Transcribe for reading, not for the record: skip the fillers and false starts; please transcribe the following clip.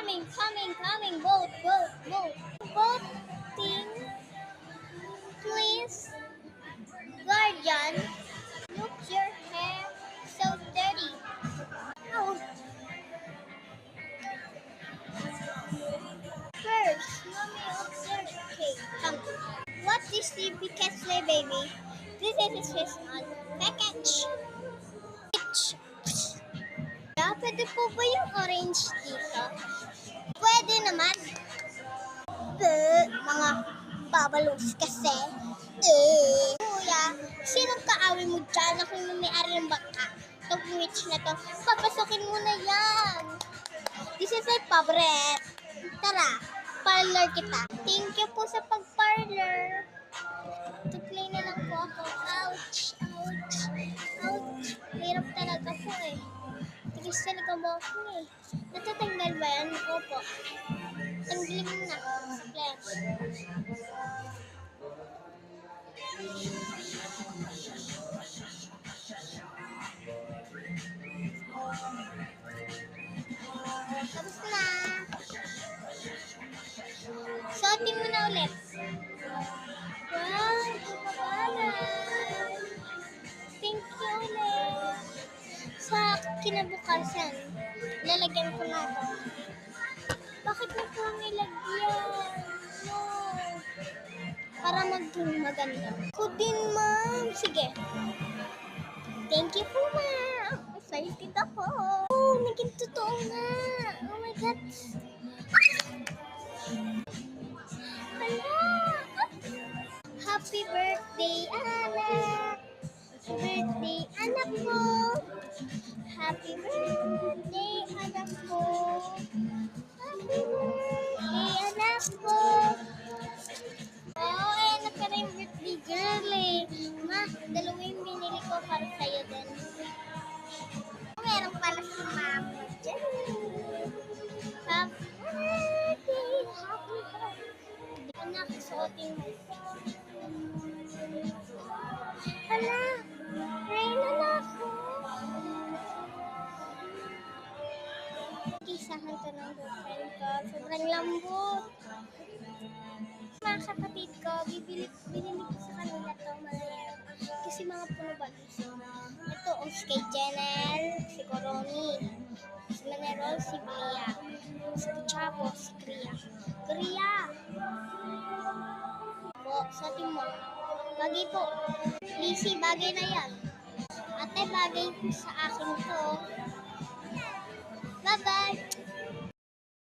Coming. Vote. Voting, please. Guardian, look your hair so dirty. Oh. First, mommy observe. Okay, come. What is the biggest sleigh, baby? This is his on package. Yeah, pwede po ba yung orange dito? Pwede naman. Mga babalos kasi. Kuya, sinong kaaway mo dyan? Ako yung may-ari ng bangka. Itong witch na to. Papasukin mo na yan. This is my favorite. Tara, parlor kita. Thank you po sa pag-parlor. To-play na lang po ako. Ouch. Hirap talaga po eh. Tigas talaga mo ako eh. Natatanggal ba yan? Opo. Tanggalin mo na sa flash. Tapos na. Suotin mo na ulit. Wow, kapabalan. Thank you ulit. Sa kinabukasan, lalagyan ko na ito. Bakit mo po nilagyan? No. Para maging maganda. Ako din, ma'am. Sige. Thank you po, ma'am. Excited ako. Oh, naging totoo nga. Oh my God. Hala. Happy birthday, anak. Happy birthday, anak ko. Happy birthday, anak ko. Happy birthday, anak ko. Oh, anak ka na yung birthday girl eh. Ma, dalawa yung binili ko para sa'yo din. Meron pala si mama dyan. Happy birthday, happy birthday. Anak, suotin mo. Hala, Reyna na ako. Isahan to ng girlfriend ko. Sobrang lambot. Mga kapatid ko, binili ko sa kanila to mga kasi mga puno balis. Ito, si kay Jenel, si Coroni, si Manerol, si Bea, si Chavo, si Kriya. Po, sa mo. Bagay po. Lizzie, bagay na yan. Ate, bagay sa akin to. Bye-bye.